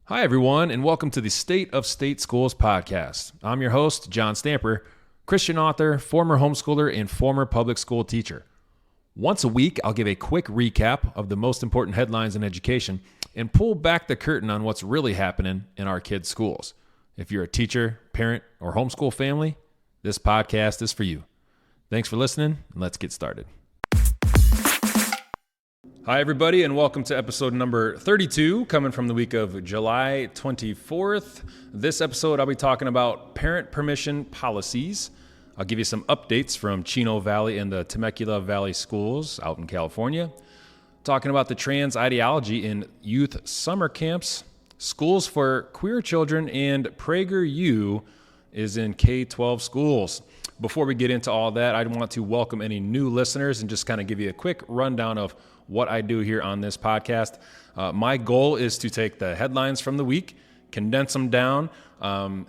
Hi, everyone, and welcome to the State of State Schools podcast. I'm your host, John Stamper, Christian author, former homeschooler, and former public school teacher. Once a week, I'll give a quick recap of the most important headlines in education and pull back the curtain on what's really happening in our kids' schools. If you're a teacher, parent, or homeschool family, this podcast is for you. Thanks for listening, and let's get started. Hi, everybody, and welcome to episode number 32, coming from the week of July 24th. This episode, I'll be talking about parent permission policies. I'll give you some updates from Chino Valley and the Temecula Valley schools out in California. Talking about the trans ideology in youth summer camps, schools for queer children, and PragerU is in K-12 schools. Before we get into all that, I want to welcome any new listeners and just kind of give you a quick rundown of what I do here on this podcast. My goal is to take the headlines from the week, condense them down,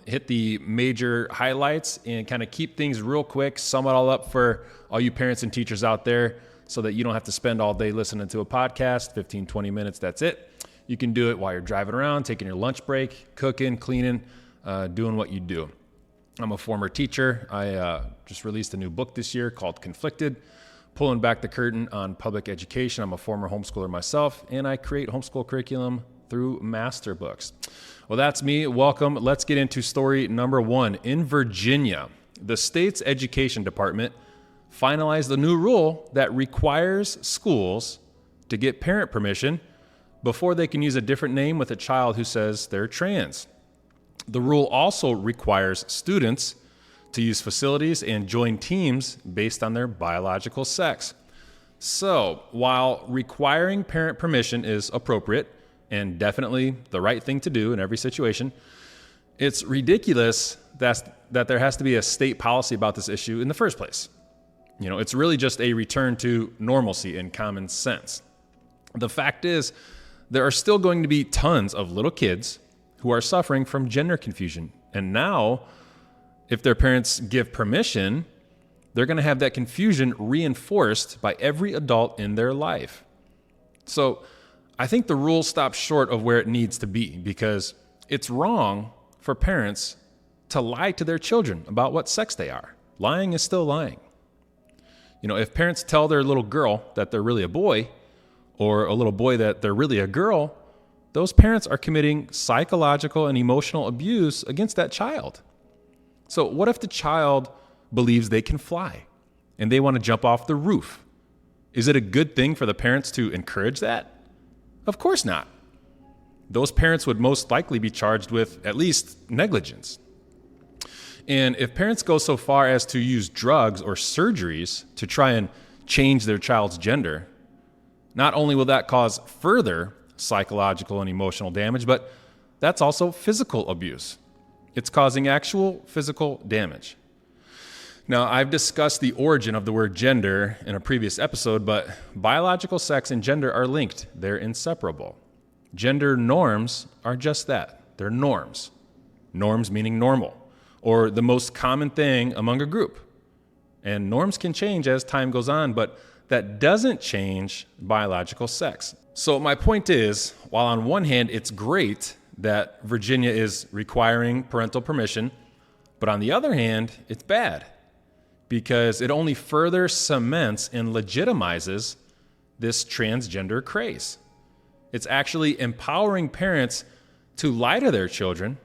hit the major highlights, and kind of keep things real quick, sum it all up for all you parents and teachers out there so that you don't have to spend all day listening to a podcast, 15, 20 minutes, that's it. You can do it while you're driving around, taking your lunch break, cooking, cleaning, doing what you do. I'm a former teacher. I just released a new book this year called Conflicted, pulling back the curtain on public education. I'm a former homeschooler myself, and I create homeschool curriculum through master books. Well, that's me. Welcome. Let's get into story number one. In Virginia, the state's education department finalized a new rule that requires schools to get parent permission before they can use a different name with a child who says they're trans. The rule also requires students to use facilities and join teams based on their biological sex. So, while requiring parent permission is appropriate and definitely the right thing to do in every situation, it's ridiculous that there has to be a state policy about this issue in the first place. You know, it's really just a return to normalcy and common sense. The fact is, there are still going to be tons of little kids who are suffering from gender confusion. And now, if their parents give permission, they're going to have that confusion reinforced by every adult in their life. So I think the rule stops short of where it needs to be because it's wrong for parents to lie to their children about what sex they are. Lying is still lying. You know, if parents tell their little girl that they're really a boy or a little boy that they're really a girl, those parents are committing psychological and emotional abuse against that child. So what if the child believes they can fly and they want to jump off the roof? Is it a good thing for the parents to encourage that? Of course not. Those parents would most likely be charged with at least negligence. And if parents go so far as to use drugs or surgeries to try and change their child's gender, not only will that cause further psychological and emotional damage, but that's also physical abuse. It's causing actual physical damage. Now, I've discussed the origin of the word gender in a previous episode, but biological sex and gender are linked. They're inseparable. Gender norms are just that. They're norms. Norms meaning normal, or the most common thing among a group. And norms can change as time goes on, but that doesn't change biological sex. So my point is, while on one hand it's great that Virginia is requiring parental permission, but on the other hand, it's bad because it only further cements and legitimizes this transgender craze. It's actually empowering parents to lie to their children,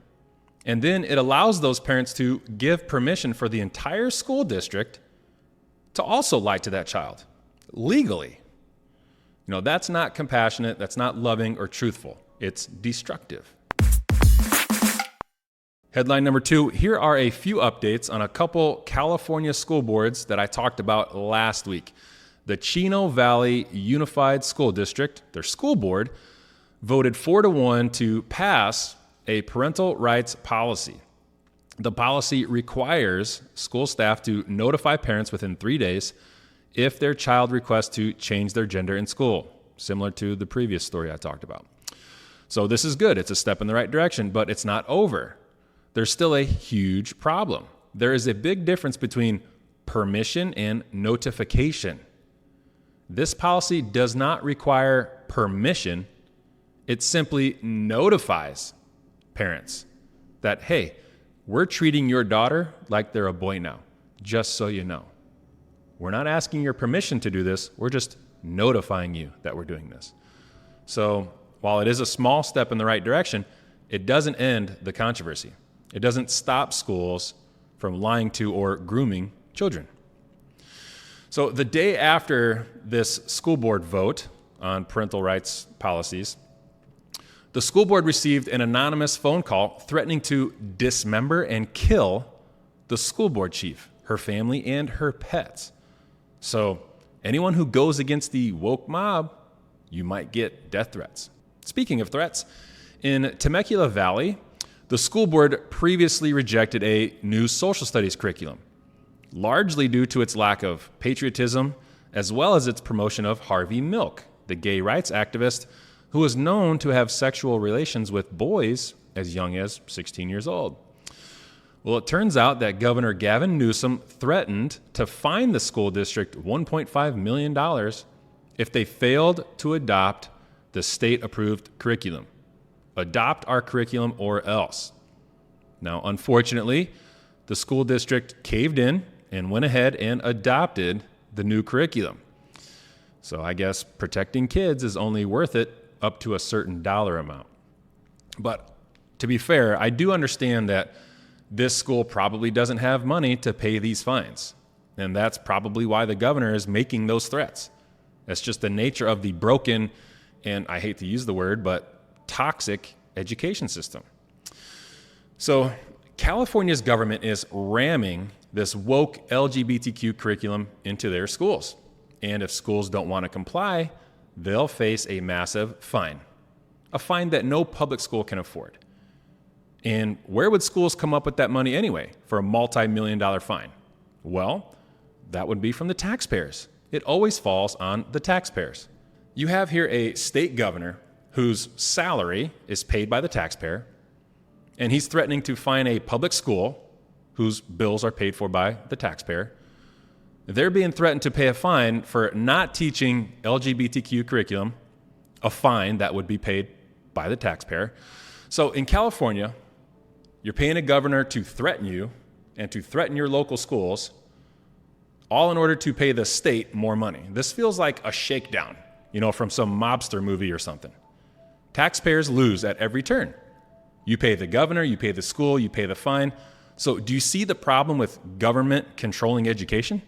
and then it allows those parents to give permission for the entire school district to also lie to that child legally. You know, that's not compassionate, that's not loving or truthful. It's destructive. Headline number 2, here are a few updates on a couple California school boards that I talked about last week. The Chino Valley Unified School District, their school board, voted 4-1 to pass a parental rights policy. The policy requires school staff to notify parents within 3 days if their child requests to change their gender in school, similar to the previous story I talked about. So this is good. It's a step in the right direction, but it's not over. There's still a huge problem. There is a big difference between permission and notification. This policy does not require permission. It simply notifies parents, that, hey, we're treating your daughter like they're a boy now, just so you know. We're not asking your permission to do this. We're just notifying you that we're doing this. So while it is a small step in the right direction, it doesn't end the controversy. It doesn't stop schools from lying to or grooming children. So the day after this school board vote on parental rights policies, the school board received an anonymous phone call threatening to dismember and kill the school board chief, her family, and her pets. So anyone who goes against the woke mob, you might get death threats. Speaking of threats, in Temecula Valley, the school board previously rejected a new social studies curriculum, largely due to its lack of patriotism, as well as its promotion of Harvey Milk, the gay rights activist who was known to have sexual relations with boys as young as 16 years old. Well, it turns out that Governor Gavin Newsom threatened to fine the school district $1.5 million if they failed to adopt the state-approved curriculum. Adopt our curriculum or else. Now, unfortunately, the school district caved in and went ahead and adopted the new curriculum. So I guess protecting kids is only worth it up to a certain dollar amount. But to be fair, I do understand that this school probably doesn't have money to pay these fines. And that's probably why the governor is making those threats. That's just the nature of the broken, and I hate to use the word, but toxic education system. So California's government is ramming this woke LGBTQ curriculum into their schools. And if schools don't want to comply, they'll face a massive fine, a fine that no public school can afford. And where would schools come up with that money anyway for a multi-million-dollar fine? Well, that would be from the taxpayers. It always falls on the taxpayers. You have here a state governor whose salary is paid by the taxpayer, and he's threatening to fine a public school whose bills are paid for by the taxpayer. They're being threatened to pay a fine for not teaching LGBTQ curriculum, a fine that would be paid by the taxpayer. So in California, you're paying a governor to threaten you and to threaten your local schools, all in order to pay the state more money. This feels like a shakedown, from some mobster movie or something. Taxpayers lose at every turn. You pay the governor, you pay the school, you pay the fine. So do you see the problem with government controlling education?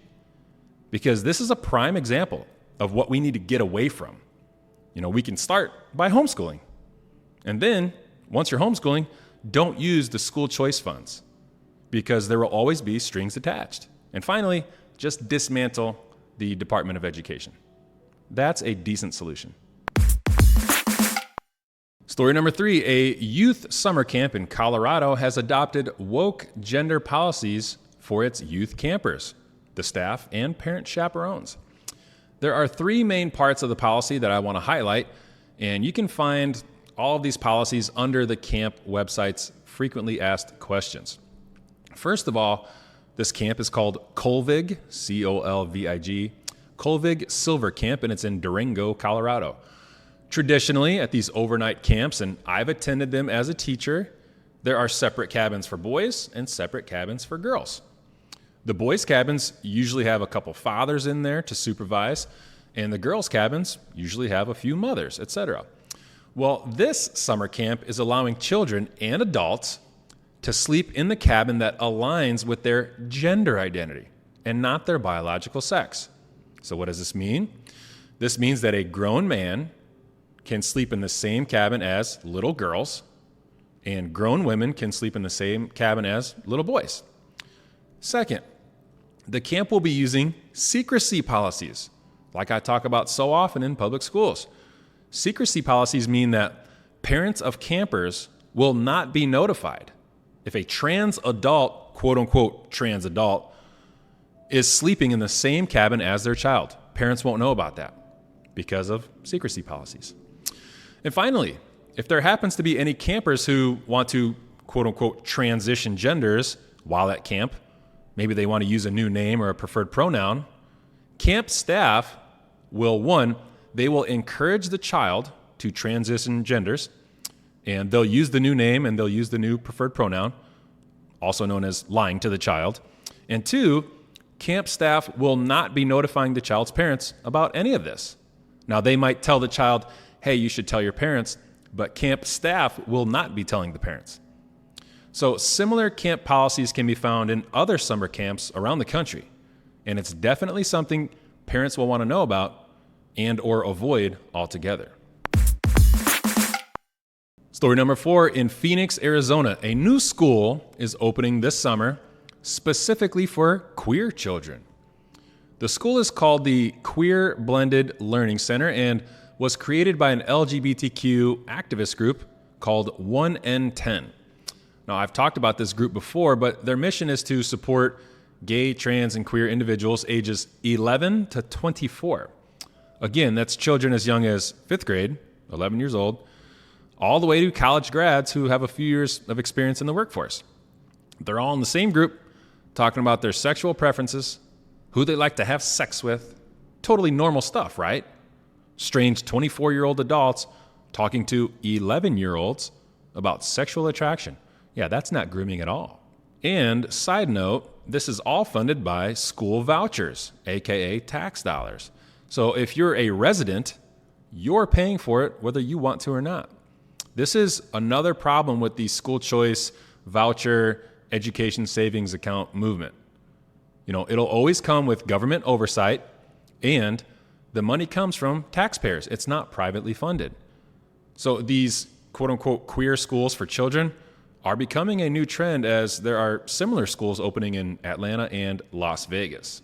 Because this is a prime example of what we need to get away from. We can start by homeschooling. And then, once you're homeschooling, don't use the school choice funds, because there will always be strings attached. And finally, just dismantle the Department of Education. That's a decent solution. Story number 3, a youth summer camp in Colorado has adopted woke gender policies for its youth campers, the staff, and parent chaperones. There are 3 main parts of the policy that I want to highlight, and you can find all of these policies under the camp website's frequently asked questions. First of all, this camp is called Colvig, C-O-L-V-I-G, Colvig Silver Camp, and it's in Durango, Colorado. Traditionally, at these overnight camps, and I've attended them as a teacher, there are separate cabins for boys and separate cabins for girls. The boys' cabins usually have a couple fathers in there to supervise, and the girls' cabins usually have a few mothers, etc. Well, this summer camp is allowing children and adults to sleep in the cabin that aligns with their gender identity and not their biological sex. So what does this mean? This means that a grown man can sleep in the same cabin as little girls, and grown women can sleep in the same cabin as little boys. Second, the camp will be using secrecy policies, like I talk about so often in public schools. Secrecy policies mean that parents of campers will not be notified if a trans adult, quote unquote trans adult, is sleeping in the same cabin as their child. Parents won't know about that because of secrecy policies. And finally, if there happens to be any campers who want to, quote unquote, transition genders while at camp, maybe they want to use a new name or a preferred pronoun, camp staff will, 1, they will encourage the child to transition genders. and they'll use the new name and they'll use the new preferred pronoun, also known as lying to the child. And 2, camp staff will not be notifying the child's parents about any of this. Now, they might tell the child, hey, you should tell your parents, but camp staff will not be telling the parents. So similar camp policies can be found in other summer camps around the country, and it's definitely something parents will want to know about and or avoid altogether. Story number 4, in Phoenix, Arizona, a new school is opening this summer specifically for queer children. The school is called the Queer Blended Learning Center and was created by an LGBTQ activist group called 1N10. Now, I've talked about this group before, but their mission is to support gay, trans, and queer individuals ages 11 to 24. Again, that's children as young as 5th grade, 11 years old, all the way to college grads who have a few years of experience in the workforce. They're all in the same group, talking about their sexual preferences, who they like to have sex with. Totally normal stuff, right? Strange 24-year-old adults talking to 11-year-olds about sexual attraction. Yeah, that's not grooming at all. And side note, this is all funded by school vouchers, aka tax dollars. So if you're a resident, you're paying for it whether you want to or not. This is another problem with the school choice voucher education savings account movement. It'll always come with government oversight, and the money comes from taxpayers. It's not privately funded. So these quote unquote queer schools for children are becoming a new trend as there are similar schools opening in Atlanta and Las Vegas.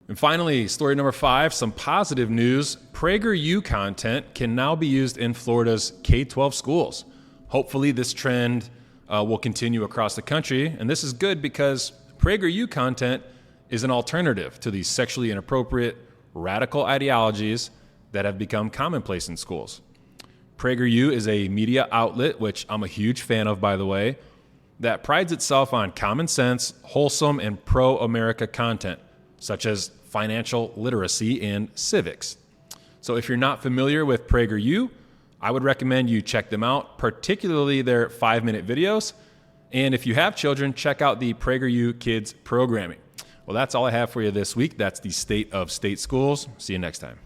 And finally, story number 5, some positive news. PragerU content can now be used in Florida's K-12 schools. Hopefully this trend will continue across the country, and this is good because PragerU content is an alternative to these sexually inappropriate, radical ideologies that have become commonplace in schools. PragerU is a media outlet, which I'm a huge fan of, by the way, that prides itself on common sense, wholesome, and pro-America content, such as financial literacy and civics. So if you're not familiar with PragerU, I would recommend you check them out, particularly their 5-minute videos. And if you have children, check out the PragerU Kids programming. Well, that's all I have for you this week. That's the state of state schools. See you next time.